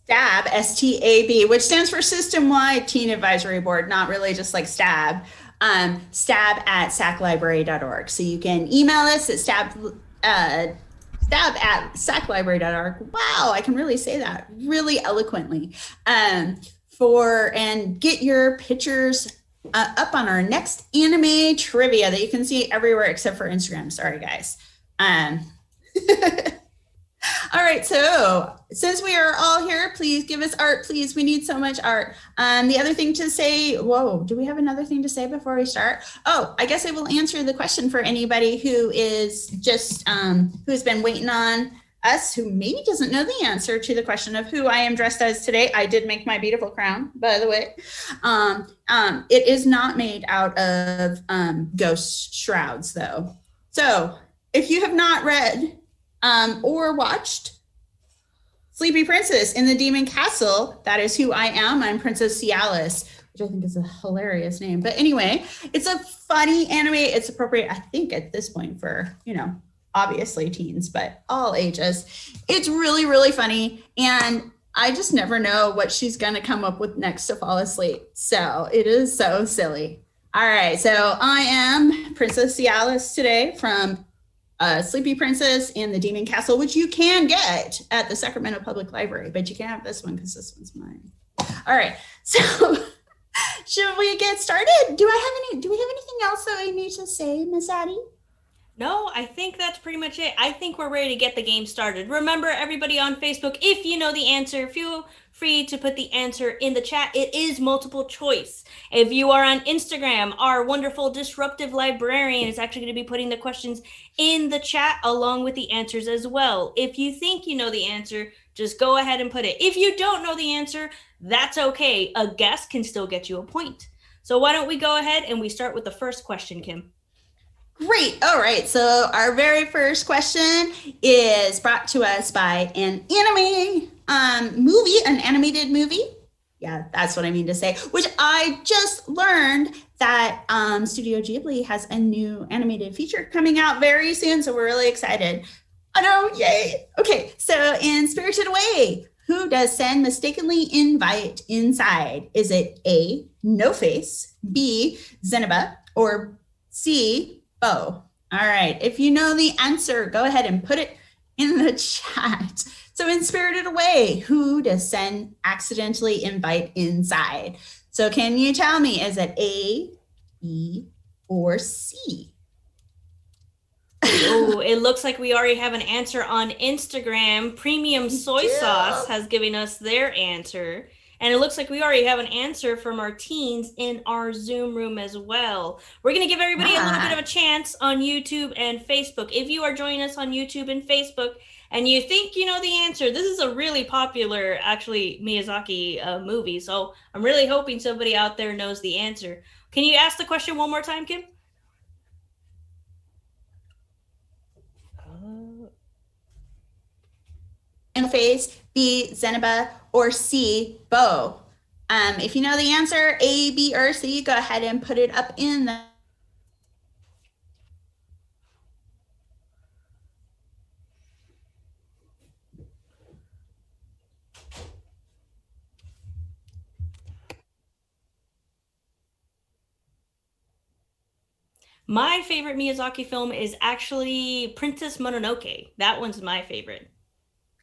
STAB, S-T-A-B, which stands for System-Wide Teen Advisory Board, not really just like STAB. Stab at saclibrary.org. So you can email us at stab at saclibrary.org. Wow, I can really say that really eloquently. And get your pictures up on our next anime trivia that you can see everywhere except for Instagram. Sorry, guys. All right, so since we are all here, please give us art, please. We need so much art. The other thing to say, whoa, do we have another thing to say before we start? Oh, I guess I will answer the question for anybody who is just, who's been waiting on us, who maybe doesn't know the answer to the question of who I am dressed as today. I did make my beautiful crown, by the way. It is not made out of ghost shrouds, though. So if you have not read or watched Sleepy Princess in the Demon Castle, that is who I am. I'm Princess Cialis, which I think is a hilarious name. But anyway, it's a funny anime. It's appropriate, I think, at this point for, obviously teens, but all ages. It's really, really funny. And I just never know what she's going to come up with next to fall asleep. So it is so silly. All right. So I am Princess Cialis today from Sleepy Princess in the Demon Castle, which you can get at the Sacramento Public Library, but you can't have this one because this one's mine. All right. So should we get started? Do we have anything else that I need to say, Miss Addie? No, I think that's pretty much it. I think we're ready to get the game started. Remember, everybody on Facebook, if you know the answer, feel free to put the answer in the chat. It is multiple choice. If you are on Instagram, our wonderful disruptive librarian is actually going to be putting the questions in the chat along with the answers as well. If you think you know the answer, just go ahead and put it. If you don't know the answer, that's okay. A guess can still get you a point. So why don't we go ahead and we start with the first question, Kim? Great. All right. So our very first question is brought to us by an an animated movie. Yeah, that's what I mean to say, which I just learned that Studio Ghibli has a new animated feature coming out very soon. So we're really excited. Oh no, yay. Okay. So in Spirited Away, who does Sen mistakenly invite inside? Is it A, No Face, B, Zenaba, or C, Bo? All right. If you know the answer, go ahead and put it in the chat. So in Spirited Away, who does Sen accidentally invite inside? So can you tell me, is it A, B, or C? Oh, it looks like we already have an answer on Instagram. Premium Soy Sauce has given us their answer. And it looks like we already have an answer from our teens in our Zoom room as well. We're going to give everybody a little bit of a chance on YouTube and Facebook. If you are joining us on YouTube and Facebook and you think you know the answer, this is a really popular, actually, Miyazaki movie. So I'm really hoping somebody out there knows the answer. Can you ask the question one more time, Kim? In Face, B, Zenaba, or C, Bo? If you know the answer, A, B, or C, go ahead and put it up in the My favorite Miyazaki film is actually Princess Mononoke. That one's my favorite.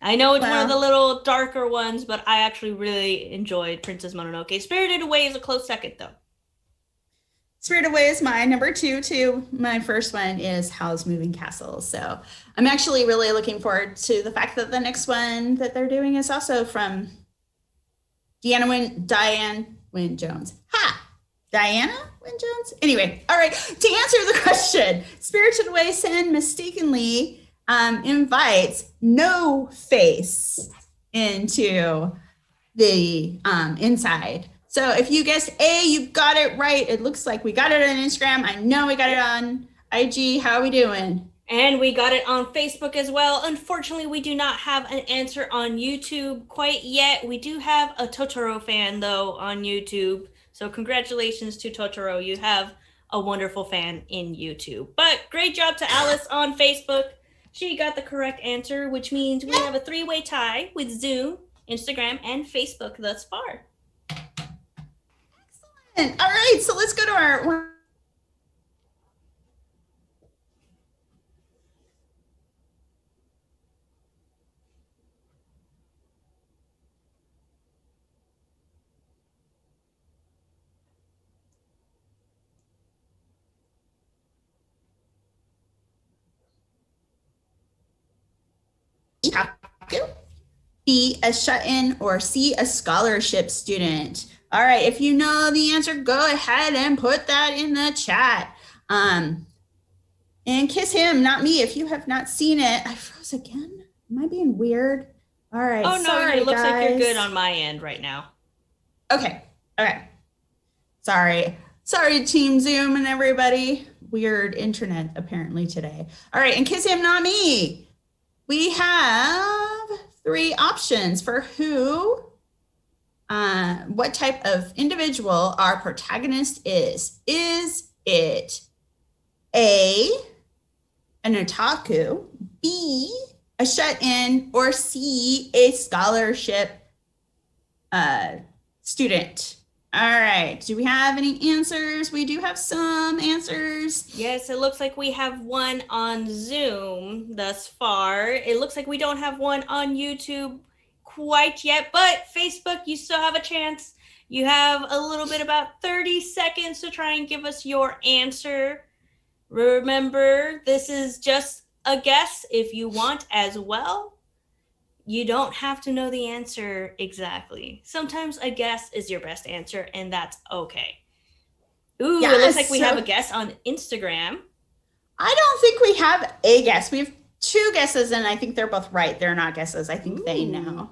I know it's one of the little darker ones, but I actually really enjoyed Princess Mononoke. Spirited Away is a close second, though. Spirited Away is my number 2, too. My first one is Howl's Moving Castle. So I'm actually really looking forward to the fact that the next one that they're doing is also from Diane Wynne Jones. Ha! Diana Wynne Jones? Anyway, all right. To answer the question, Spirited Away Sen mistakenly invites No Face into the inside. So if you guessed A, you got it right. It looks like we got it on Instagram. I know we got it on IG. How are we doing? And we got it on Facebook as well. Unfortunately, we do not have an answer on YouTube quite yet. We do have a Totoro fan, though, on YouTube. So congratulations to Totoro. You have a wonderful fan in YouTube. But great job to Alice on Facebook. She got the correct answer, which means we have a 3-way tie with Zoom. Instagram, and Facebook thus far. Excellent. All right, so let's go to our B, a shut-in, or C, a scholarship student. All right, if you know the answer, go ahead and put that in the chat. And kiss him, not me, if you have not seen it. I froze again. Am I being weird? All right, Oh no, sorry, it looks guys. like you're good on my end right now. Okay, sorry. Sorry, Team Zoom and everybody. Weird internet apparently today. All right, and kiss him, not me. We have 3 options for what type of individual our protagonist is. Is it A, an otaku, B, a shut-in, or C, a scholarship student? All right, do we have any answers? We do have some answers. Yes, it looks like we have one on Zoom thus far. It looks like we don't have one on YouTube quite yet, but Facebook, you still have a chance. You have a little bit, about 30 seconds to try and give us your answer. Remember, this is just a guess if you want as well. You don't have to know the answer exactly. Sometimes a guess is your best answer, and that's okay. Ooh, it looks like we have a guess on Instagram. I don't think we have a guess. We have 2 guesses, and I think they're both right. They're not guesses. I think they know.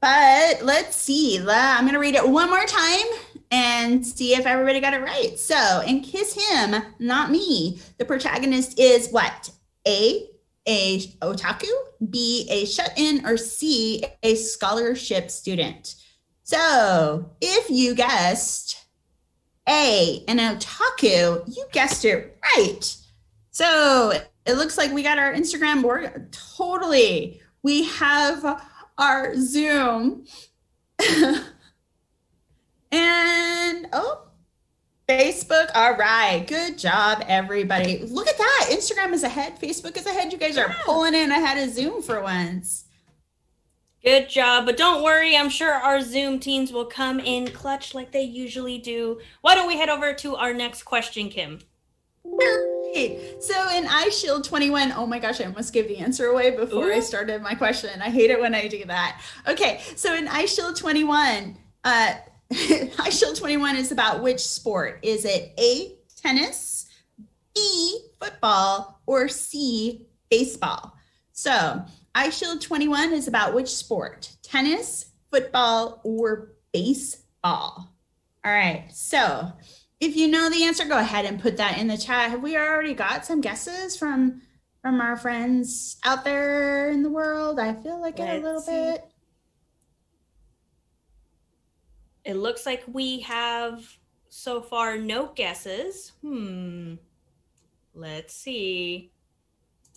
But let's see. I'm going to read it one more time and see if everybody got it right. So, and kiss him, not me. The protagonist is what? A otaku, B, a shut-in, or C, a scholarship student. So if you guessed A, an otaku, you guessed it right. So it looks like we got our Instagram board. Totally. We have our Zoom. And Facebook. All right. Good job, everybody. Look at that. Instagram is ahead. Facebook is ahead. You guys are pulling in ahead of Zoom for once. Good job. But don't worry. I'm sure our Zoom teams will come in clutch like they usually do. Why don't we head over to our next question, Kim? Right. So in iShield 21, oh my gosh, I almost gave the answer away before I started my question. I hate it when I do that. Okay. So in iShield 21, iShield 21 is about which sport? Is it A, tennis, B, football, or C, baseball? So iShield 21 is about which sport? Tennis, football, or baseball? All right. So if you know the answer, go ahead and put that in the chat. Have we already got some guesses from our friends out there in the world? I feel like it a little bit. It looks like we have so far no guesses. Let's see.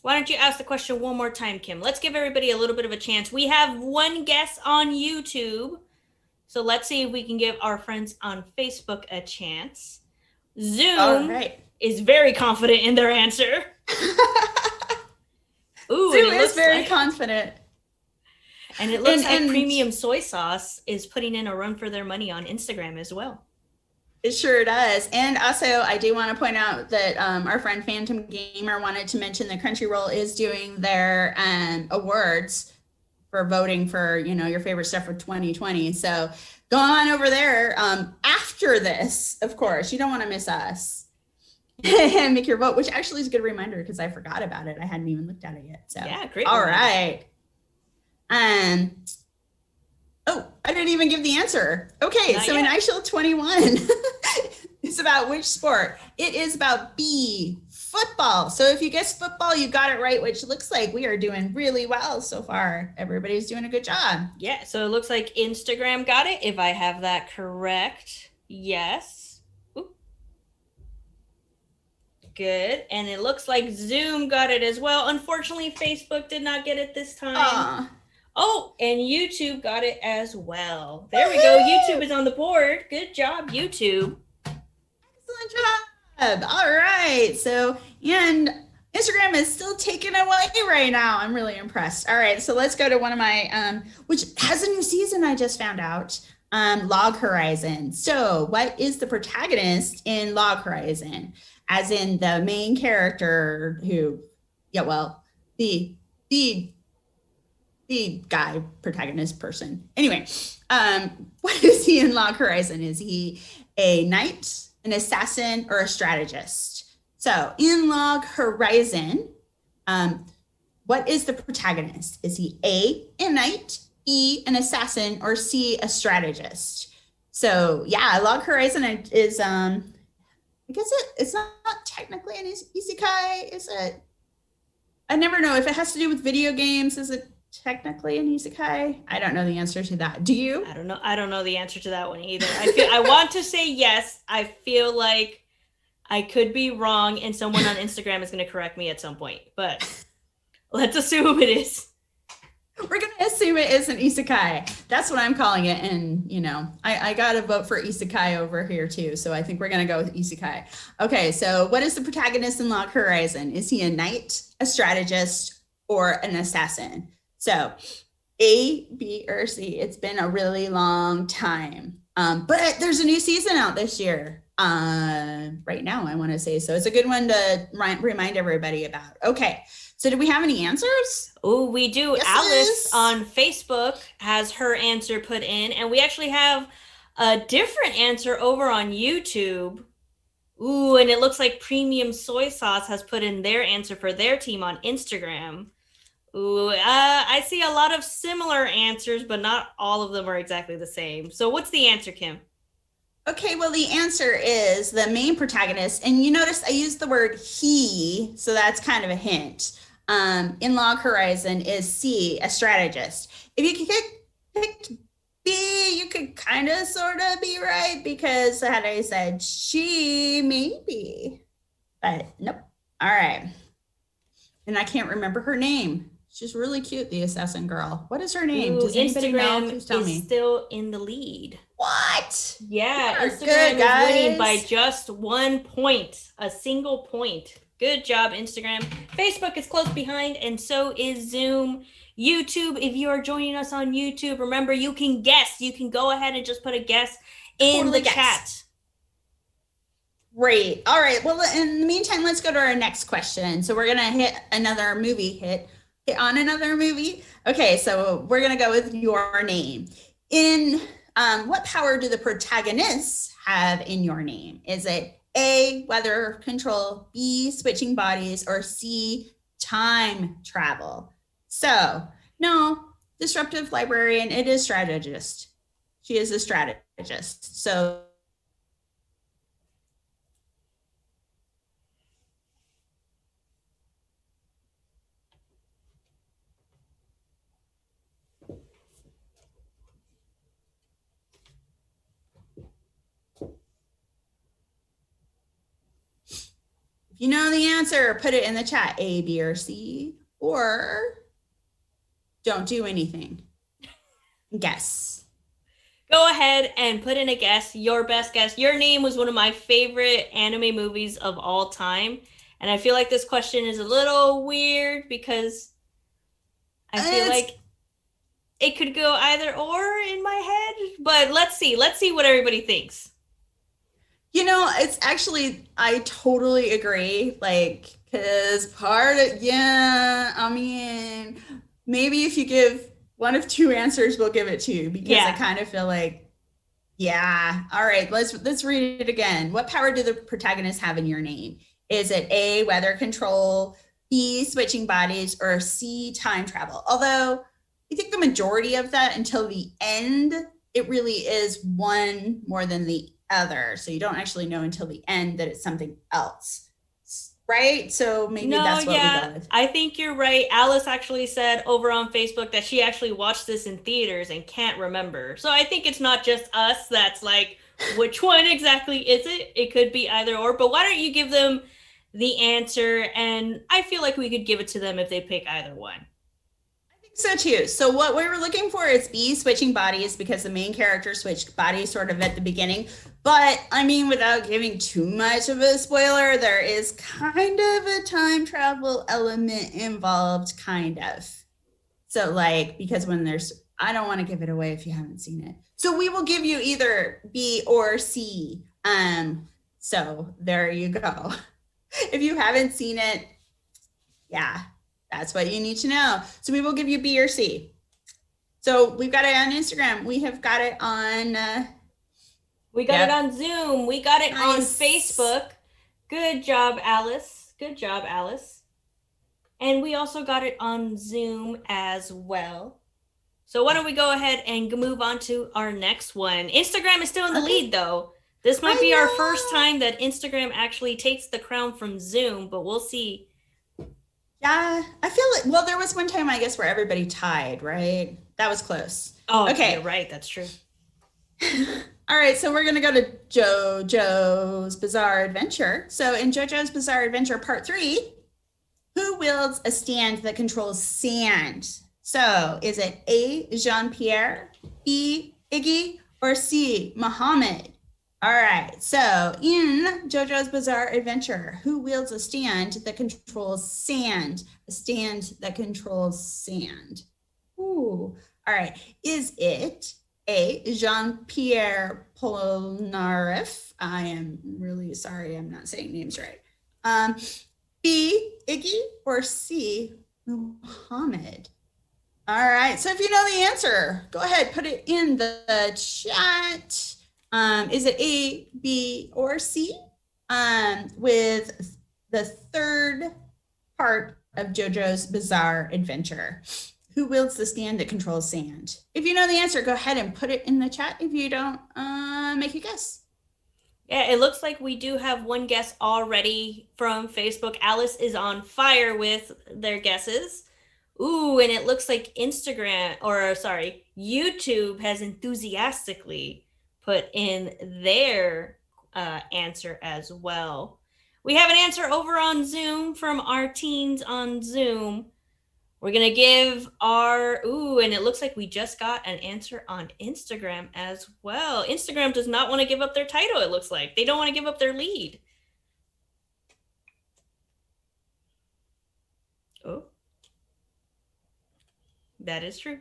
Why don't you ask the question one more time, Kim? Let's give everybody a little bit of a chance. We have 1 guess on YouTube. So let's see if we can give our friends on Facebook a chance. Zoom is very confident in their answer. Ooh, Zoom is very confident. And it looks like Premium Soy Sauce is putting in a run for their money on Instagram as well. It sure does. And also, I do want to point out that our friend Phantom Gamer wanted to mention that Crunchyroll is doing their awards for voting for, your favorite stuff for 2020. So go on over there after this, of course. You don't want to miss us. And make your vote, which actually is a good reminder because I forgot about it. I hadn't even looked at it yet. So yeah, great. All right. I didn't even give the answer. Okay, so in iShield 21, it's about which sport? It is about B, football. So if you guess football, you got it right, which looks like we are doing really well so far. Everybody's doing a good job. Yeah, so it looks like Instagram got it, if I have that correct. Yes. Ooh. Good. And it looks like Zoom got it as well. Unfortunately, Facebook did not get it this time. Oh, and YouTube got it as well. There we go. YouTube is on the board. Good job, YouTube. Excellent job. All right. So, and Instagram is still taking away right now. I'm really impressed. All right. So let's go to one of my, which has a new season I just found out, Log Horizon. So what is the protagonist in Log Horizon? As in the main character who, yeah, well, the guy, protagonist person. Anyway, what is he in Log Horizon? Is he a knight, an assassin, or a strategist? So in Log Horizon, what is the protagonist? Is he A, a knight, E, an assassin, or C, a strategist? So yeah, Log Horizon is, I guess it's not technically an isekai, is it? I never know if it has to do with video games. Is it technically an isekai? I don't know the answer to that. Do you? I don't know. I don't know the answer to that one either. I want to say yes. I feel like I could be wrong, and someone on Instagram is going to correct me at some point. But let's assume it is. We're going to assume it is an isekai. That's what I'm calling it. And, you know, I got to vote for isekai over here, too. So I think we're going to go with isekai. Okay, so what is the protagonist in Log Horizon? Is he a knight, a strategist, or an assassin? So A, B, or C. It's been a really long time. But there's a new season out this year. Right now, I want to say. So it's a good one to remind everybody about. Okay. So do we have any answers? Oh, we do. Yes, Alice on Facebook has her answer put in, and we actually have a different answer over on YouTube. Ooh, and it looks like Premium Soy Sauce has put in their answer for their team on Instagram. Ooh, I see a lot of similar answers, but not all of them are exactly the same. So what's the answer, Kim? Okay, well, the answer is the main protagonist. And you notice I used the word he, so that's kind of a hint. In Log Horizon is C, a strategist. If you could pick B, you could kind of sort of be right because had I said she, maybe. But nope. All right. And I can't remember her name. She's really cute, the assassin girl. What is her name? Ooh, Does anybody know? Instagram Please tell is me. still in the lead. What? Yeah, You're Instagram good, is winning by guys. just 1 point, a single point. Good job, Instagram. Facebook is close behind, and so is Zoom. YouTube, if you are joining us on YouTube, remember you can guess. You can go ahead and just put a guess in Totally the guess. chat. Great. All right. Well, in the meantime, let's go to our next question. So we're gonna hit another movie. Hit on another movie. Okay. So we're gonna go with your name. In what power do the protagonists have in your name? Is it A, weather control, B, switching bodies, or C, time travel? So no, disruptive librarian. It is strategist. She is a strategist. So if you know the answer, put it in the chat, A, B, or C, or don't do anything. Guess. Go ahead and put in a guess, your best guess. Your Name was one of my favorite anime movies of all time. And I feel like this question is a little weird because I feel like it could go either or in my head. But let's see. Let's see what everybody thinks. You know, it's actually, I totally agree. Like, because part of, yeah, I mean, maybe if you give one of two answers, we'll give it two because I kind of feel like, yeah. All right, let's read it again. What power do the protagonists have in your name? Is it A, weather control, B, switching bodies, or C, time travel? Although I think the majority of that until the end, it really is one more than the other. So you don't actually know until the end that it's something else. Right? So maybe that's what we go with. I think you're right. Alice actually said over on Facebook that she actually watched this in theaters and can't remember. So I think it's not just us that's like, which one exactly is it? It could be either or. But why don't you give them the answer? And I feel like we could give it to them if they pick either one. I think So too. So what we were looking for is B switching bodies because the main character switched bodies sort of at the beginning. But I mean, without giving too much of a spoiler, there is kind of a time travel element involved, kind of. So like, because when there's, I don't want to give it away if you haven't seen it. So we will give you either B or C. So there you go. If you haven't seen it, yeah, that's what you need to know. So we will give you B or C. So we've got it on Instagram. We have got it on. We got it on Zoom. We got it on Facebook. Good job, Alice. Good job, Alice. And we also got it on Zoom as well. So why don't we go ahead and move on to our next one. Instagram is still in the lead, though. This might be our first time that Instagram actually takes the crown from Zoom, but we'll see. Yeah, I feel like, well, there was one time, I guess, where everybody tied, right? That was close. Oh, okay. You're right. That's true. All right, so we're going to go to JoJo's Bizarre Adventure. So in JoJo's Bizarre Adventure Part 3, who wields a stand that controls sand? So is it A, Jean-Pierre, B, Iggy, or C, Muhammad? All right, so in JoJo's Bizarre Adventure, who wields a stand that controls sand? A stand that controls sand. Ooh, all right. Is it A, Jean-Pierre Polnareff? I am really sorry, I'm not saying names right. B, Iggy, or C, Muhammad? All right, so if you know the answer, go ahead, put it in the chat. Is it A, B, or C? With the third part of JoJo's Bizarre Adventure. Who wields the stand that controls sand? If you know the answer, go ahead and put it in the chat. If you don't, make a guess. Yeah, it looks like we do have one guess already from Facebook. Alice is on fire with their guesses. Ooh, and it looks like YouTube has enthusiastically put in their answer as well. We have an answer over on Zoom from our teens on Zoom. We're going to give and it looks like we just got an answer on Instagram as well. Instagram does not want to give up their title, it looks like. They don't want to give up their lead. Oh, that is true.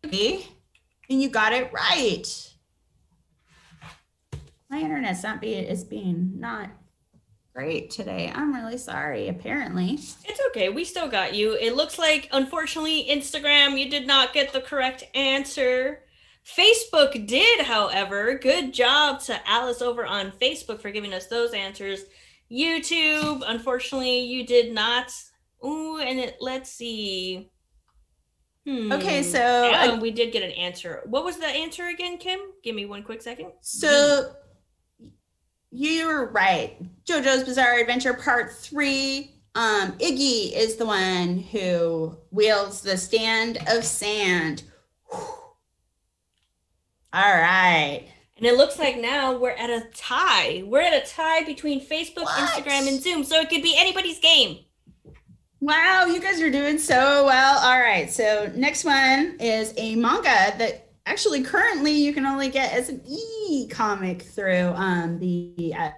And you got it right. My internet's being not great today. I'm really sorry, apparently. It's okay. We still got you. It looks like, unfortunately, Instagram, you did not get the correct answer. Facebook did, however. Good job to Alice over on Facebook for giving us those answers. YouTube, unfortunately, you did not. Ooh, and let's see. Okay, so we did get an answer. What was the answer again, Kim? Give me one quick second. So you were right. JoJo's Bizarre Adventure Part 3. Iggy is the one who wields the stand of sand. All right. And it looks like now we're at a tie. We're at a tie between Facebook, Instagram, and Zoom. So it could be anybody's game. Wow, you guys are doing so well. All right, so next one is a manga that actually currently you can only get as an e-comic through the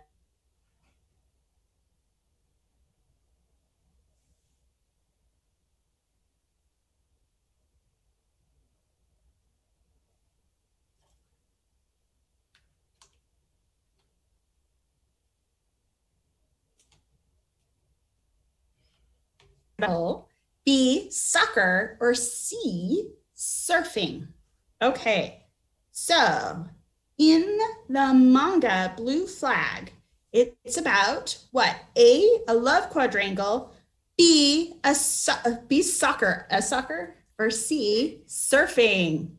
B, soccer, or C, surfing. Okay, so in the manga Blue Flag, it's about what? A love quadrangle, B, soccer, or C, surfing.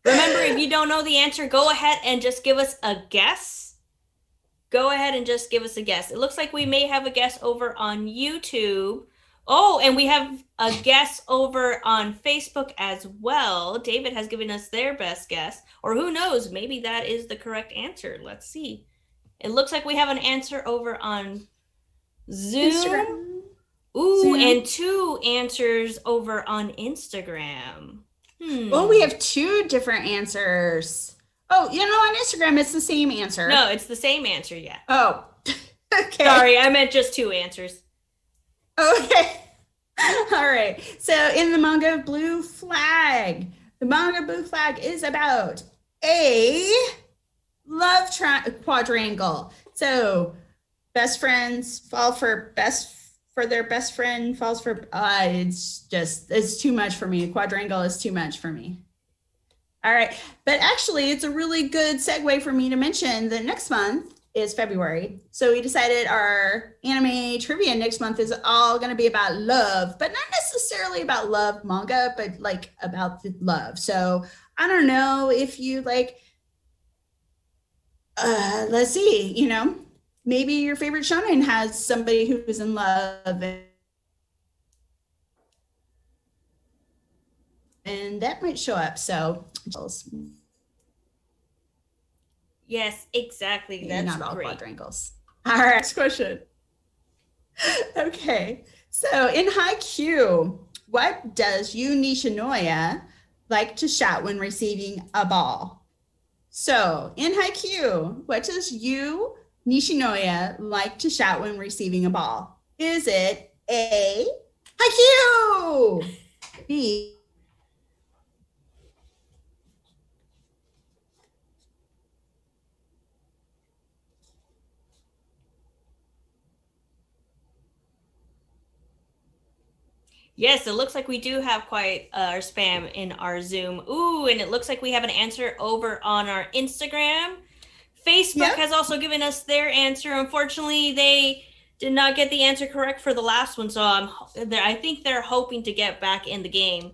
Remember, if you don't know the answer, go ahead and just give us a guess. Go ahead and just give us a guess. It looks like we may have a guess over on YouTube. Oh, and we have a guess over on Facebook as well. David has given us their best guess, or who knows, maybe that is the correct answer. Let's see. It looks like we have an answer over on Zoom. Instagram. Ooh, Zoom. and 2 answers over on Instagram. Well, we have 2 different answers. Oh, on Instagram, it's the same answer. No, it's the same answer, yeah. Oh, okay. Sorry, I meant just 2 answers. Okay. All right. So in the manga Blue Flag, the manga Blue Flag is about a love quadrangle. So best friends fall for their best friend falls for it's too much for me. Quadrangle is too much for me. All right. But actually, it's a really good segue for me to mention that next month is February. So we decided our anime trivia next month is all going to be about love, but not necessarily about love manga, but like about the love. So I don't know if you let's see, maybe your favorite shonen has somebody who's in love, and that might show up. So yes, exactly. That's not all great. Quadrangles. All right, next question. Okay, so in Haikyuu, what does Yu Nishinoya like to shout when receiving a ball? So in Haikyuu, what does Yu Nishinoya like to shout when receiving a ball? Is it A, Haikyuu, B, Yes, it looks like we do have quite our spam in our Zoom. Ooh, and it looks like we have an answer over on our Instagram. Facebook has also given us their answer. Unfortunately, they did not get the answer correct for the last one, so I think they're hoping to get back in the game.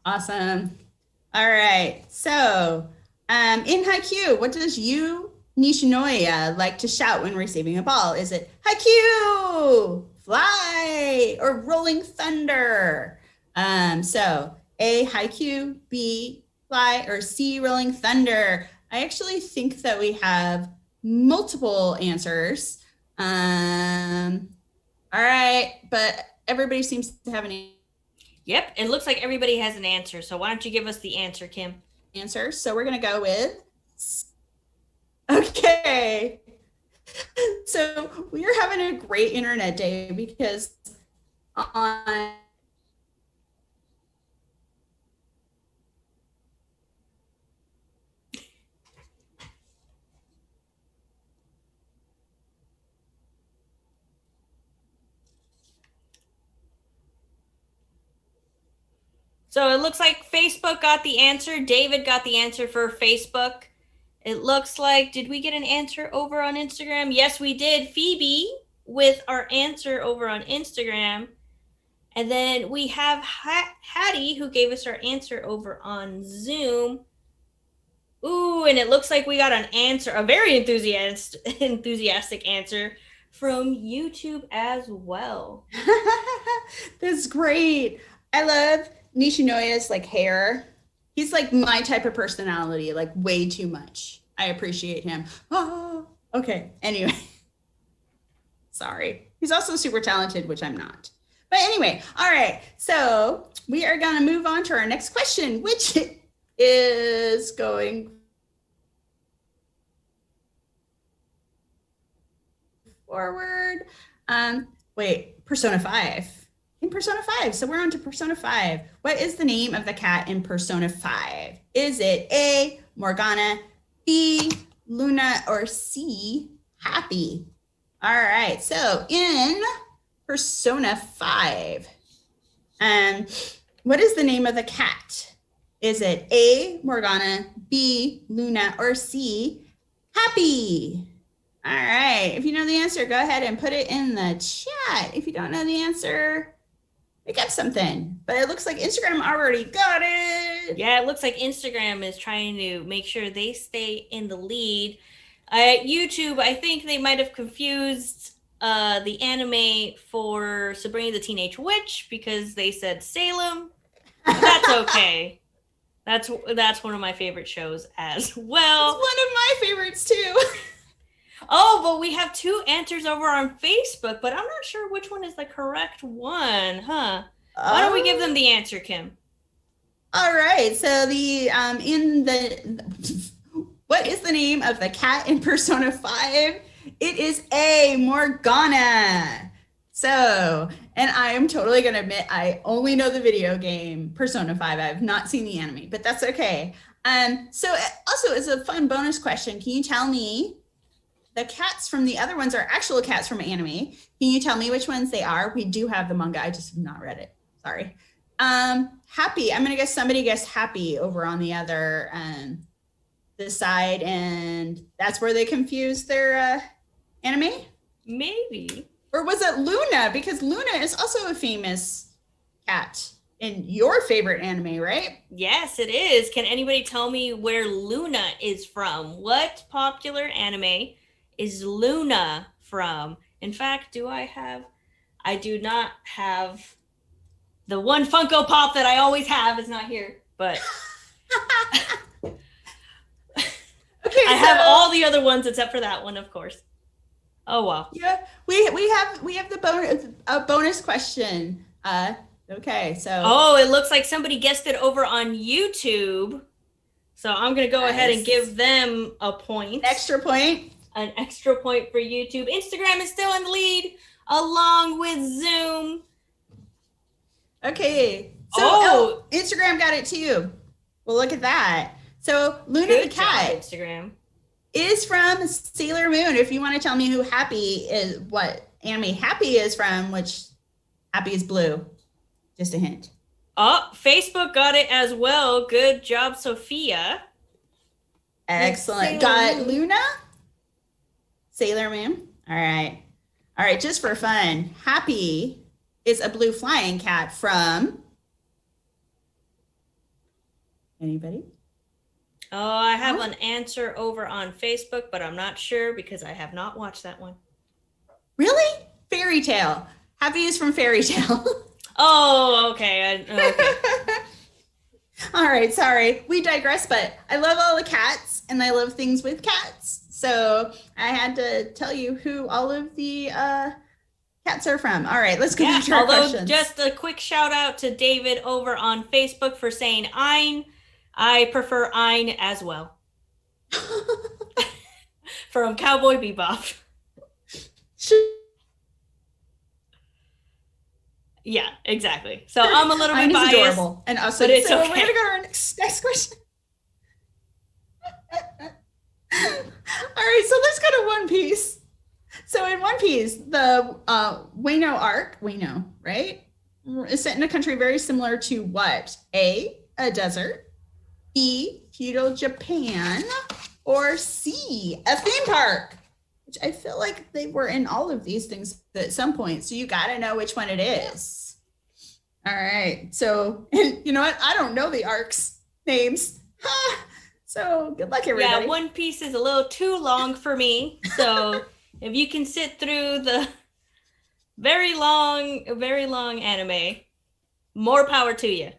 Awesome. All right. So in Haikyuu, what does Yu Nishinoya like to shout when receiving a ball? Is it Haikyuu, fly, or rolling thunder? So A, Haikyuu, B, fly, or C, rolling thunder. I actually think that we have multiple answers. All right, but everybody seems to have an Yep, it looks like everybody has an answer. So why don't you give us the answer, Kim? Answer. So we're going to go with, okay. So we are having a great internet day because on So it looks like Facebook got the answer. David got the answer for Facebook. It looks like, did we get an answer over on Instagram? Yes, we did. Phoebe with our answer over on Instagram. And then we have Hattie who gave us our answer over on Zoom. Ooh, and it looks like we got an answer, a very enthusiastic answer from YouTube as well. That's great. I love Nishinoya's hair. He's my type of personality, way too much. I appreciate him. Oh, okay. Anyway, sorry. He's also super talented, which I'm not. But anyway, all right. So we are going to move on to our next question, which is going forward. Persona 5. In Persona 5. So we're on to Persona 5. What is the name of the cat in Persona 5? Is it A, Morgana, B, Luna, or C, Happy? All right. So in Persona 5, what is the name of the cat? Is it A, Morgana, B, Luna, or C, Happy? All right. If you know the answer, go ahead and put it in the chat. If you don't know the answer, make up something. But it looks like Instagram already got it. Yeah, it looks like Instagram is trying to make sure they stay in the lead. YouTube, I think they might have confused the anime for Sabrina the Teenage Witch because they said Salem. That's okay. That's one of my favorite shows as well. It's one of my favorites too. Oh, but we have 2 answers over on Facebook, but I'm not sure which one is the correct one, huh? Why don't we give them the answer, Kim? All right. So the what is the name of the cat in Persona 5? It is A, Morgana. So, and I am totally going to admit I only know the video game Persona 5. I have not seen the anime, but that's okay. So also as a fun bonus question, can you tell me the cats from the other ones are actual cats from anime? Can you tell me which ones they are? We do have the manga. I just have not read it. Sorry. Happy. I'm going to guess somebody guessed Happy over on the other this side, and that's where they confused their anime? Maybe. Or was it Luna? Because Luna is also a famous cat in your favorite anime, right? Yes, it is. Can anybody tell me where Luna is from? What popular anime is Luna from? In fact, I do not have the one Funko Pop that I always have is not here, but Okay, I have all the other ones except for that one, of course. Oh wow. Yeah, we have the bonus question. Okay, so oh, it looks like somebody guessed it over on YouTube. So I'm gonna go ahead and give them a point. An extra point for YouTube. Instagram is still in the lead, along with Zoom. Okay. So Instagram got it too. Well, look at that. So Luna the cat Instagram is from Sailor Moon. If you want to tell me who Happy is, what anime Happy is from, which Happy is blue. Just a hint. Oh, Facebook got it as well. Good job, Sophia. Excellent. Got Luna? Sailor Moon. All right. All right, just for fun. Happy is a blue flying cat from anybody? Oh, I have an answer over on Facebook, but I'm not sure because I have not watched that one. Really? Fairy Tale. Happy is from Fairy Tale. Oh, okay. Okay. All right, sorry. We digress, but I love all the cats and I love things with cats. So I had to tell you who all of the cats are from. All right, let's go back to our questions. Just a quick shout out to David over on Facebook for saying Ein. I prefer Ein as well. From Cowboy Bebop. Yeah, exactly. So I'm a little bit biased. Adorable. And also, but it's okay. We're going to go to our next question. All right, so let's go to One Piece. So in One Piece, the Wano arc, right, is set in a country very similar to what? A desert, B, feudal Japan, or C, a theme park, which I feel like they were in all of these things at some point. So you got to know which one it is. All right. So, you know what? I don't know the arcs names. So good luck, everybody. Yeah, One Piece is a little too long for me. So if you can sit through the very long anime, more power to you.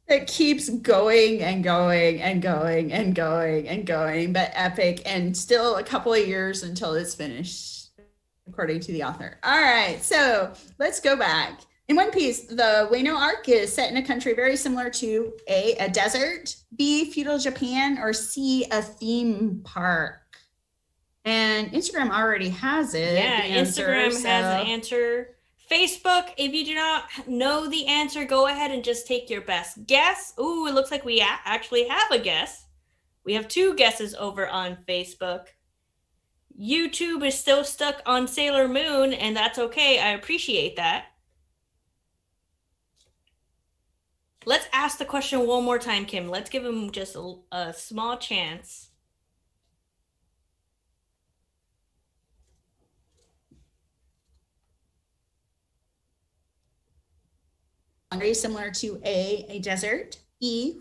It keeps going and going and going and going and going, but epic, and still a couple of years until it's finished, according to the author. All right, so let's go back. In One Piece, the Wano arc is set in a country very similar to A, a desert, B, feudal Japan, or C, a theme park. And Instagram already has it. Yeah, Instagram has an answer. Facebook, if you do not know the answer, go ahead and just take your best guess. Ooh, it looks like we actually have a guess. We have 2 guesses over on Facebook. YouTube is still stuck on Sailor Moon, and that's okay. I appreciate that. Let's ask the question one more time, Kim. Let's give him just a small chance. Very similar to a desert, E,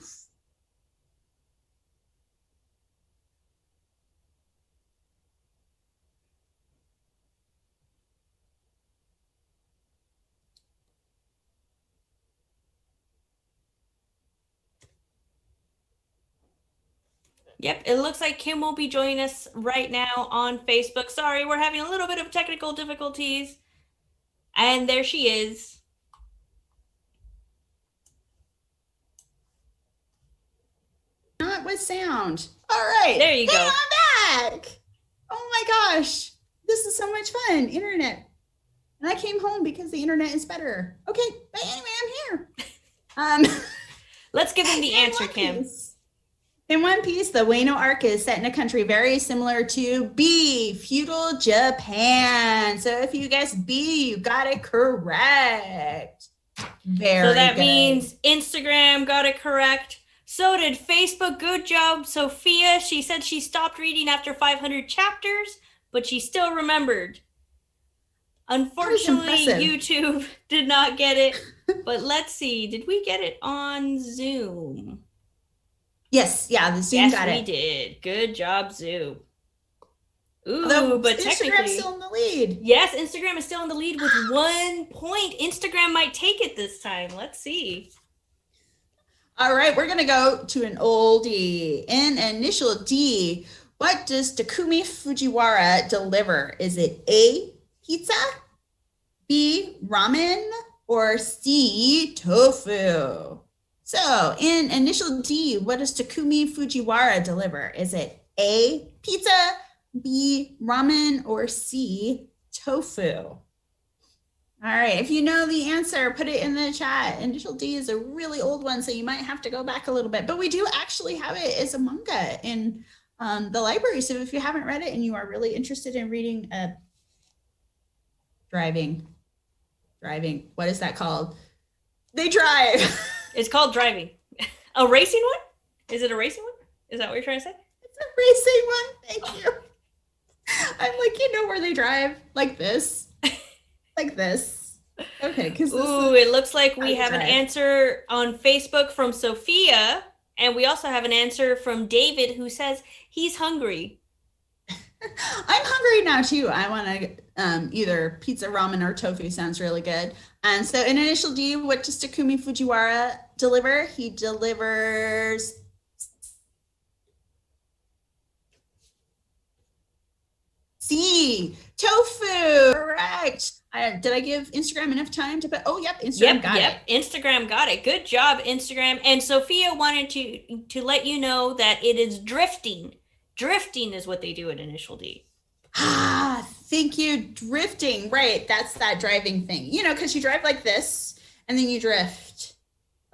Yep, it looks like Kim will be joining us right now on Facebook. Sorry, we're having a little bit of technical difficulties. And there she is. Not with sound. All right. There you go. I'm back. Oh my gosh. This is so much fun. Internet. And I came home because the internet is better. Okay, but anyway, I'm here. Let's give them the answer, Kim. In One Piece, the Wano arc is set in a country very similar to B, feudal Japan. So if you guessed B, you got it correct. Very So that good. means Instagram got it correct. So did Facebook. Good job, Sophia. She said she stopped reading after 500 chapters, but she still remembered. Unfortunately, YouTube did not get it. But let's see. Did we get it on Zoom? Yes. Yeah, the Zoom got it. Yes, we did. Good job, Zoom. Ooh, although but Instagram's still in the lead. Yes, Instagram is still in the lead with 1 point. Instagram might take it this time. Let's see. All right, we're going to go to an oldie. In initial D, what does Takumi Fujiwara deliver? Is it A, pizza, B, ramen, or C, tofu? So in initial D, what does Takumi Fujiwara deliver? Is it A, pizza, B, ramen, or C, tofu? All right, if you know the answer, put it in the chat. Initial D is a really old one, so you might have to go back a little bit, but we do actually have it as a manga in the library. So if you haven't read it and you are really interested in reading driving, what is that called? They drive. It's called driving. A racing one? Is it a racing one? Is that what you're trying to say? It's a racing one, thank you. I'm like, you know where they drive? Like this. Like this. Okay. Ooh, it looks like we have an answer on Facebook from Sophia, and we also have an answer from David who says he's hungry. I'm hungry now too. I want to either pizza, ramen, or tofu. Sounds really good. And so in initial D, what does Takumi Fujiwara deliver? He delivers C, tofu. Correct. Did I give Instagram enough time to put? Oh, yep. Instagram got it. Instagram got it. Good job, Instagram. And Sophia wanted to let you know that it is drifting. Drifting is what they do at initial D. Ah, thank you. Drifting. Right. That's that driving thing. You know, because you drive like this and then you drift.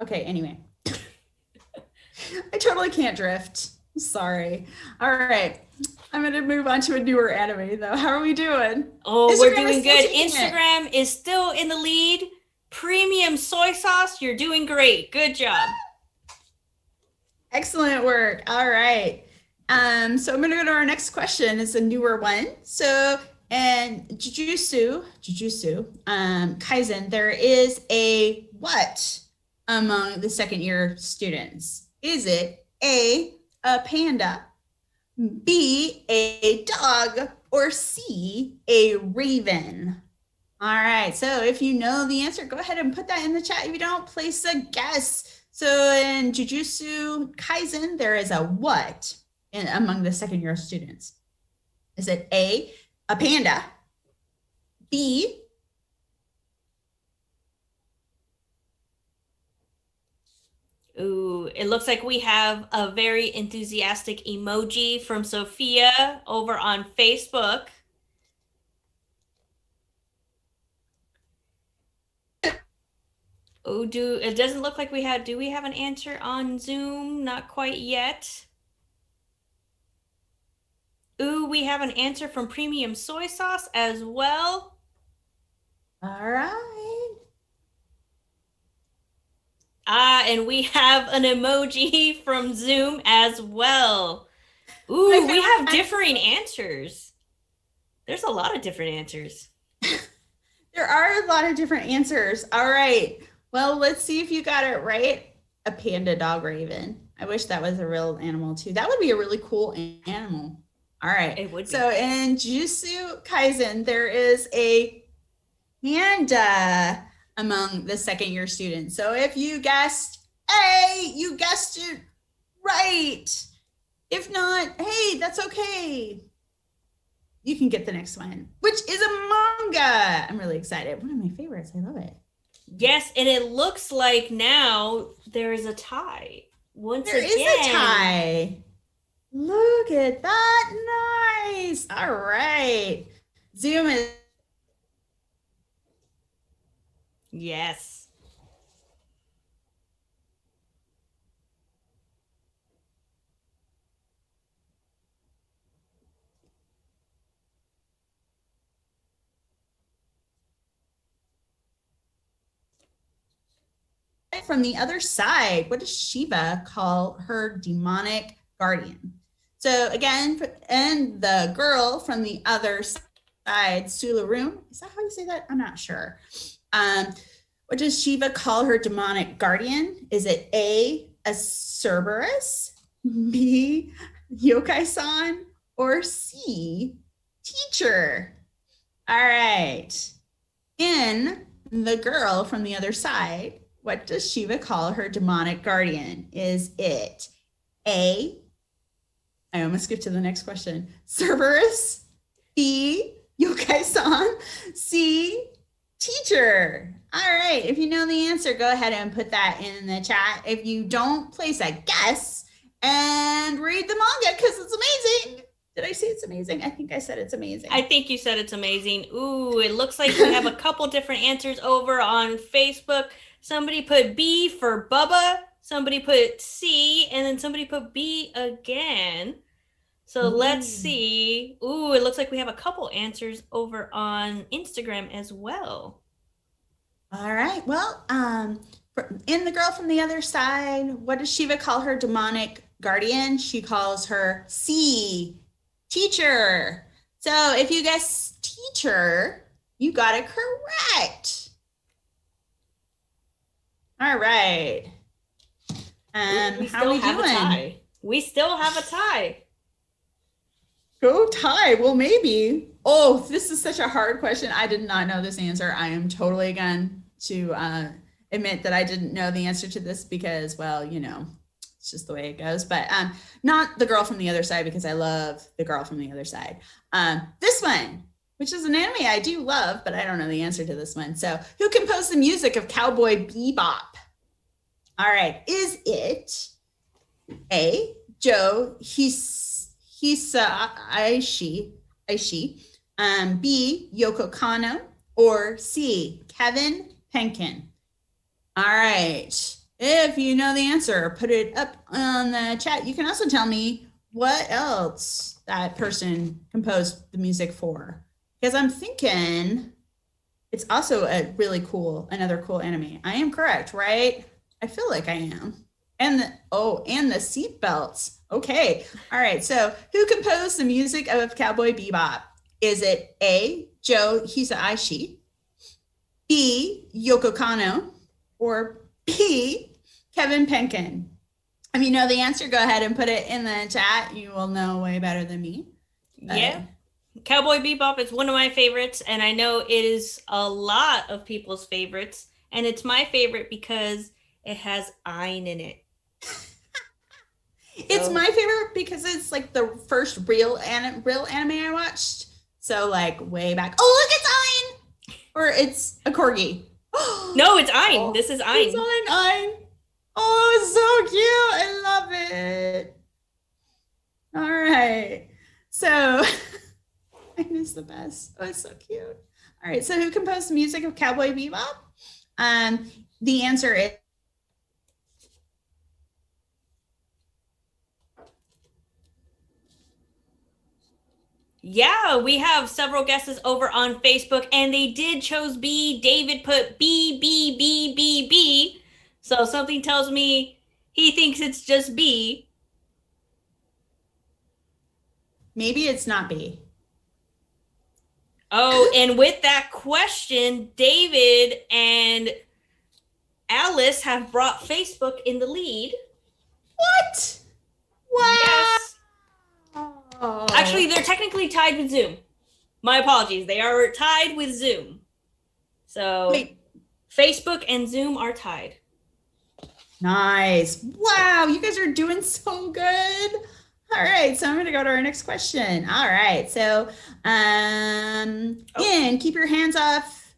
Okay. Anyway, I totally can't drift. Sorry. All right. I'm going to move on to a newer anime, though. How are we doing? Oh, Instagram, we're doing good. Instagram is still in the lead. Premium soy sauce, you're doing great. Good job. Excellent work. All right. So I'm going to go to our next question. It's a newer one. So, and Jujutsu Kaisen, there is a what among the second year students? Is it A, a panda, B, a dog, or C, a raven? All right, so if you know the answer, go ahead and put that in the chat. If you don't, place a guess. So in Jujutsu Kaisen, there is a what among the second year students? Is it A, a panda, B, ooh, it looks like we have a very enthusiastic emoji from Sophia over on Facebook. Oh, it doesn't look like do we have an answer on Zoom? Not quite yet. Ooh, we have an answer from Premium Soy Sauce as well. All right. And we have an emoji from Zoom as well. Ooh, we have differing answers. There's a lot of different answers. There are a lot of different answers. All right. Well, let's see if you got it right. A panda, dog, raven. I wish that was a real animal too. That would be a really cool animal. All right. It would be. So in Jujutsu Kaisen, there is a panda among the second year students. So if you guessed A, you guessed it right. If not, hey, that's okay. You can get the next one, which is a manga. I'm really excited. One of my favorites. I love it. Yes, and it looks like now there is a tie. Once There is a again. tie. Look at that. Nice. All right. Zoom is Yes. from the other side. What does Shiva call her demonic guardian? So again, and the girl from the other side, Sularum. Is that how you say that? I'm not sure. What does Shiva call her demonic guardian? Is it A, a Cerberus, B, yokai-san, or C, teacher? All right. In the girl from the other side, what does Shiva call her demonic guardian? Is it A, I almost skipped to the next question, Cerberus, B, yokai-san, C, teacher? All right. If you know the answer, go ahead and put that in the chat. If you don't, place a guess and read the manga because it's amazing. Did I say it's amazing? I think I said it's amazing. I think you said it's amazing. Ooh, it looks like we have a couple different answers over on Facebook. Somebody put B for Bubba, somebody put C, and then somebody put B again. So let's see. Ooh, it looks like we have a couple answers over on Instagram as well. All right. Well, in the girl from the other side, what does Shiva call her demonic guardian? She calls her C, teacher. So if you guess teacher, you got it correct. All right. How are we doing? We still have a tie. Go tie. Well, maybe. Oh, this is such a hard question. I did not know this answer. I am totally going to admit that I didn't know the answer to this because, well, you know, it's just the way it goes. But not the girl from the other side because I love the girl from the other side. This one, which is an anime I do love, but I don't know the answer to this one. So who composed the music of Cowboy Bebop? All right. Is it A, Joe Hisaishi, B, Yoko Kanno, or C, Kevin Penkin? All right. If you know the answer, put it up on the chat. You can also tell me what else that person composed the music for. Because I'm thinking it's also a really cool, another cool anime. I am correct, right? I feel like I am. And the seat belts. Okay. All right. So who composed the music of Cowboy Bebop? Is it A, Joe Hisaishi, B, Yoko Kanno, or B, Kevin Penkin? If you know the answer, go ahead and put it in the chat. You will know way better than me. Yeah. Cowboy Bebop is one of my favorites, and I know it is a lot of people's favorites. And it's my favorite because it has Ein in it. It's my favorite because it's like the first real anime I watched. So like way back. Oh, look, it's Ein! Or it's a corgi. No, it's Ein. Oh, this is Ein. It's Ein. Oh, it's so cute. I love it. All right. So Ein is the best. Oh, it's so cute. All right. So who composed the music of Cowboy Bebop? The answer is yeah, we have several guesses over on Facebook, and they did chose B. David put B, B, B, B, B. So something tells me he thinks it's just B. Maybe it's not B. Oh, and with that question, David and Alice have brought Facebook in the lead. What? Wow. Yes. Oh. Actually, they're technically tied with Zoom. My apologies. They are tied with Zoom. So wait. Facebook and Zoom are tied. Nice. Wow, you guys are doing so good. All right, so I'm going to go to our next question. All right, so Ian, keep your hands off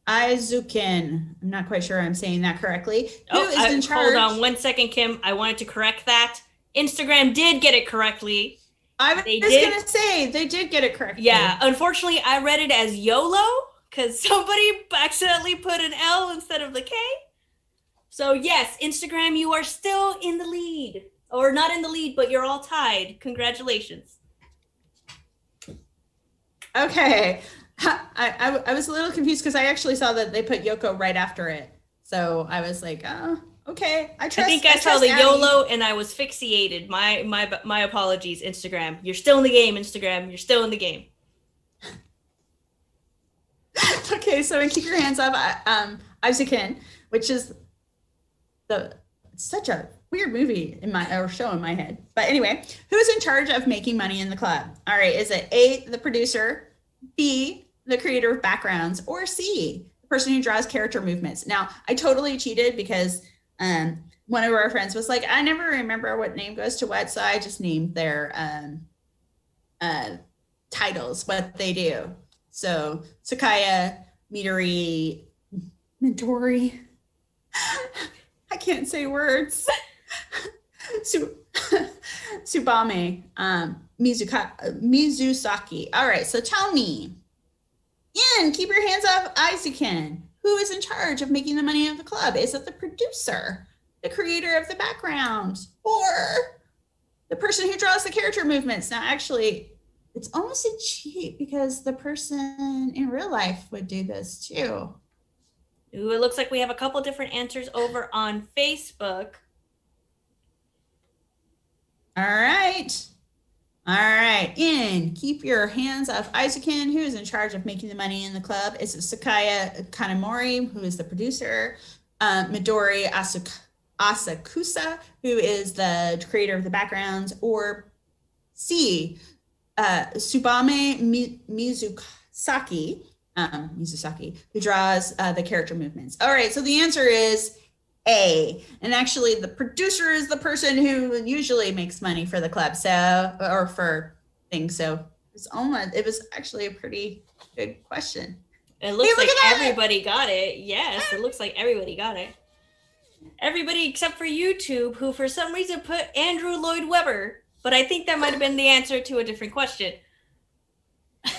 Aizukin. I'm not quite sure I'm saying that correctly. Who is in Hold on charge? 1 second, Kim. I wanted to correct that. Instagram did get it correctly. I They was did. going to say they did get it Yeah, correctly. unfortunately, I read it as YOLO because somebody accidentally put an L instead of the K. So, yes, Instagram, you are still in the lead. Or not in the lead, but you're all tied. Congratulations. Okay. I was a little confused because I actually saw that they put Yoko right after it. So I was like, oh, okay. I think I saw the YOLO and I was fixated. My apologies, Instagram. You're still in the game, Instagram. You're still in the game. Okay, so in Keep Your Hands Up, Isaacin, which is such a weird movie or show in my head. But anyway, who's in charge of making money in the club? All right, is it A, the producer, B, the creator of backgrounds, or C, the person who draws character movements? Now, I totally cheated because one of our friends was like, I never remember what name goes to what, so I just named their titles, what they do. So Sakaya, Midori, I can't say words. Tsubame, Mizusaki. All right, so tell me, Ian, keep your hands off Isaacin. Who is in charge of making the money of the club? Is it the producer, the creator of the background, or the person who draws the character movements? Now, actually, it's almost a cheat because the person in real life would do this too. Ooh, it looks like we have a couple different answers over on Facebook. All right. All right. In, keep your hands off Isaacin, who is in charge of making the money in the club. Is it Sakaya Kanamori, who is the producer? Midori Asakusa, who is the creator of the backgrounds? Or C, Tsubame Mizusaki, who draws the character movements. All right, so the answer is A. And actually, the producer is the person who usually makes money for the club, or for things. So it was actually a pretty good question. It looks like everybody got it. Yes, it looks like everybody got it. Everybody except for YouTube, who for some reason put Andrew Lloyd Webber, but I think that might have been the answer to a different question.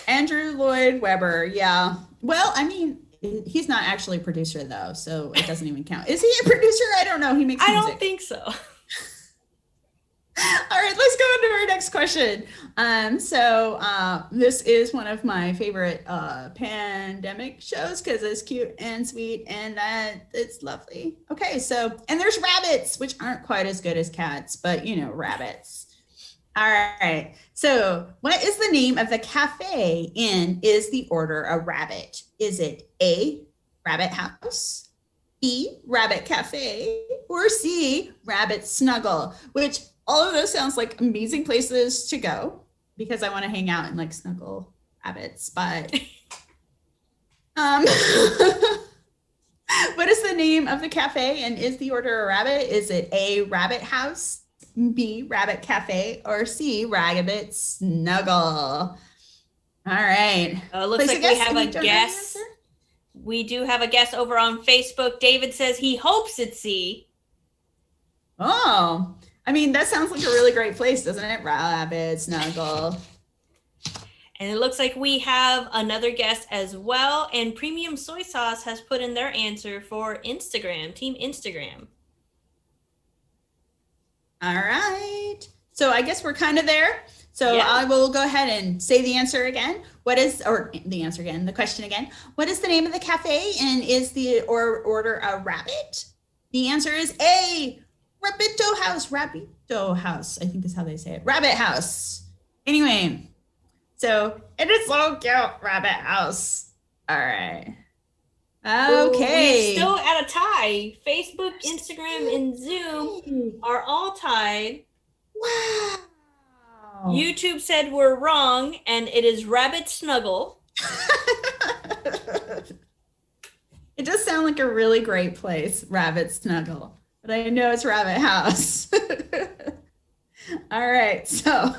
Andrew Lloyd Webber, yeah. Well, I mean, he's not actually a producer though, so it doesn't even count. Is he a producer? I don't know. He makes music. I don't think so. All right, let's go into our next question. This is one of my favorite pandemic shows because it's cute and sweet and it's lovely. Okay, and there's rabbits, which aren't quite as good as cats, but rabbits. All right. So, what is the name of the cafe in Is the Order a Rabbit? Is it A, Rabbit House, B, Rabbit Cafe, or C, Rabbit Snuggle? Which all of those sounds like amazing places to go because I want to hang out and like snuggle rabbits. But what is the name of the cafe and Is the Order a Rabbit? Is it A, Rabbit House, B, Rabbit Cafe, or C, Rabbit Snuggle? All right. Looks like we have a guess. We do have a guess over on Facebook. David says he hopes it's C. Oh, I mean, that sounds like a really great place, doesn't it? Rabbit Snuggle. And it looks like we have another guess as well. And Premium Soy Sauce has put in their answer for Instagram, Team Instagram. All right. So I guess we're kind of there. So yeah. I will go ahead and say the answer again. The question again. What is the name of the cafe and is the order a rabbit? The answer is A, Rabbito House. Rabbito House. I think that's how they say it. Rabbit House. Anyway, so it is so cute. Rabbit House. All right. Okay. We're still at a tie. Facebook, Instagram, and Zoom are all tied. Wow. YouTube said we're wrong, and it is Rabbit Snuggle. It does sound like a really great place, Rabbit Snuggle, but I know it's Rabbit House. All right. So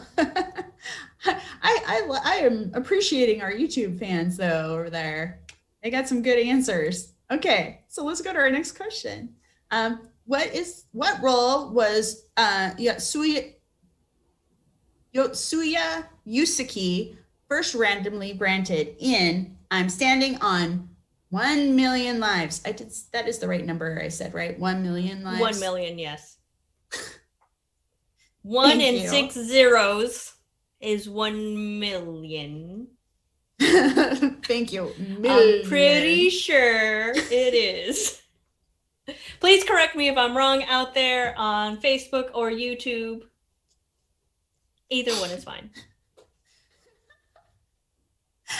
I am appreciating our YouTube fans though over there. They got some good answers. Okay, so let's go to our next question. What role was Yotsuya Yusuke first randomly granted in I'm Standing on 1,000,000 Lives? That is the right number I said, right? 1,000,000 lives. 1 million, yes. One Thank and you. 6 zeros is 1 million. Thank you. I'm pretty sure it is. Please correct me if I'm wrong out there on Facebook or YouTube. Either one is fine.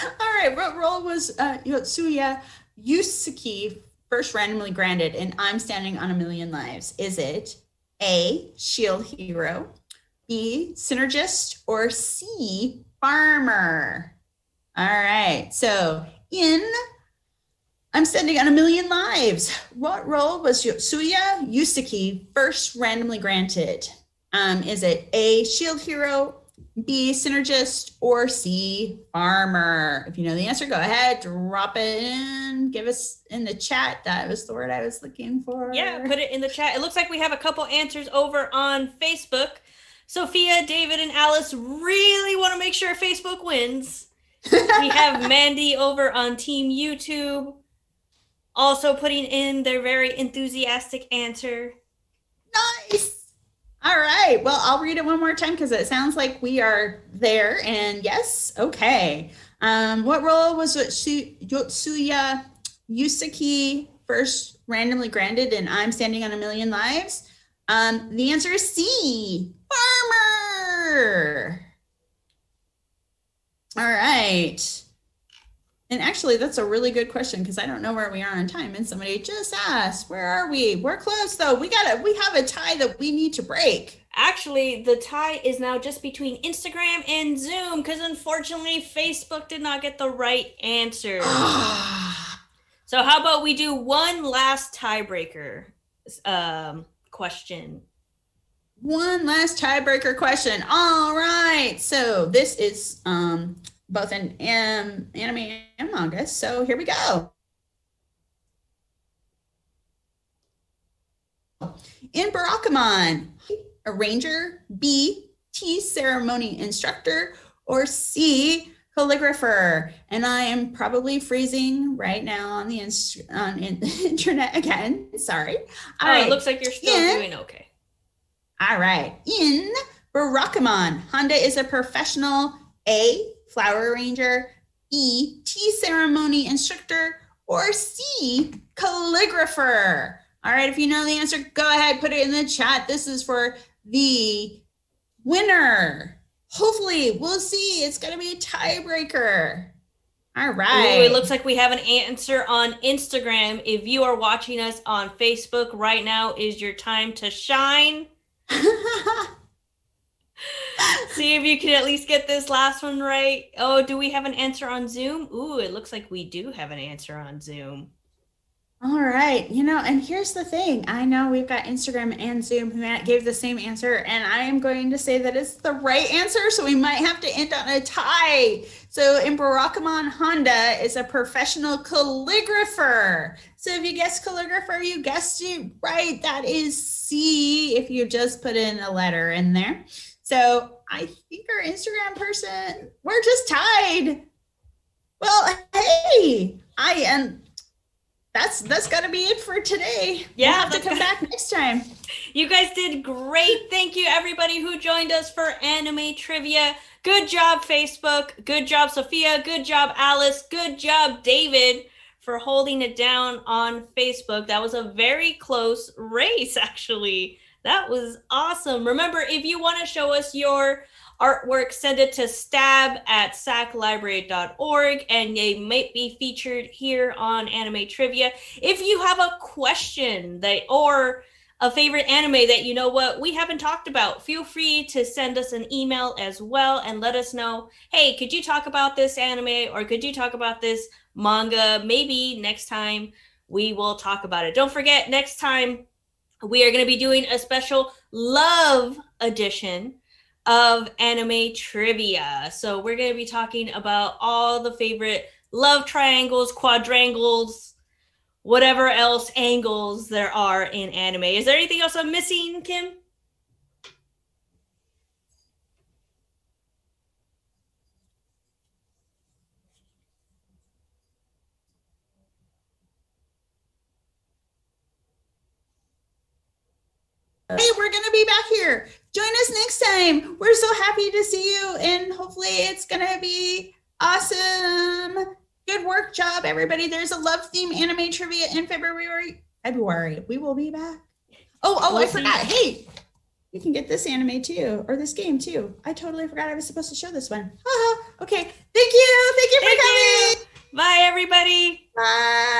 All right. What role was Yotsuya Yusuke first randomly granted in I'm Standing on 1,000,000 Lives? Is it A, shield hero, B, synergist, or C, farmer? All right. So in I'm Standing on 1,000,000 Lives, what role was Yotsuya Yusuke first randomly granted? Is it A, shield hero, B, synergist, or C, farmer? If you know the answer, go ahead, drop it in, give us in the chat. That was the word I was looking for. Yeah, put it in the chat. It looks like we have a couple answers over on Facebook. Sophia, David, and Alice really want to make sure Facebook wins. We have Mandy over on Team YouTube also putting in their very enthusiastic answer. Nice. All right. Well, I'll read it one more time because it sounds like we are there. And yes, okay. What role was Yotsuya Yusuke first randomly granted in I'm Standing on 1,000,000 Lives? The answer is C, farmer. All right. And actually, that's a really good question because I don't know where we are on time. And somebody just asked, where are we? We're close though. We have a tie that we need to break. Actually, the tie is now just between Instagram and Zoom because unfortunately, Facebook did not get the right answer. So how about we do one last tiebreaker question? One last tiebreaker question. All right. So this is both an anime and manga. So here we go. In Barakamon, a ranger, B, tea ceremony instructor, or C, calligrapher. And I am probably freezing right now on the internet again. Sorry. All right. It looks like you're still doing okay. All right. In Barakamon, Honda is a professional A, flower arranger, B, tea ceremony instructor, or C, calligrapher. All right, if you know the answer, go ahead, put it in the chat. This is for the winner. Hopefully, we'll see. It's going to be a tiebreaker. All right. Ooh, it looks like we have an answer on Instagram. If you are watching us on Facebook right now, is your time to shine. See if you can at least get this last one right. Oh, do we have an answer on Zoom? Ooh, it looks like we do have an answer on Zoom. All right. And here's the thing. I know we've got Instagram and Zoom who gave the same answer, and I am going to say that it's the right answer, so we might have to end on a tie. So in Barakamon, Honda is a professional calligrapher. So if you guessed calligrapher, you guessed it right. That is C if you just put in a letter in there. So I think our Instagram person, we're just tied. Well, hey, that's got to be it for today. Yeah, we'll have to come back next time. You guys did great. Thank you, everybody who joined us for anime trivia. Good job, Facebook. Good job, Sophia. Good job, Alice. Good job, David, for holding it down on Facebook. That was a very close race, actually. That was awesome. Remember, if you want to show us your artwork, send it to stab@saclibrary.org and they might be featured here on Anime Trivia. If you have a question or a favorite anime that you know what we haven't talked about, feel free to send us an email as well and let us know, hey, could you talk about this anime or could you talk about this manga? Maybe next time we will talk about it. Don't forget, next time we are going to be doing a special love edition of anime trivia. So we're going to be talking about all the favorite love triangles, quadrangles, whatever else angles there are in anime. Is there anything else I'm missing, Kim? Hey, we're going to be back here. Join us next time. We're so happy to see you, and hopefully it's going to be awesome. Good work job, everybody. There's a love theme anime trivia in February. We will be back. Oh, I forgot. Hey, you can get this anime too, or this game too. I totally forgot I was supposed to show this one. Okay. Thank you. Thank you for coming. Bye, everybody. Bye.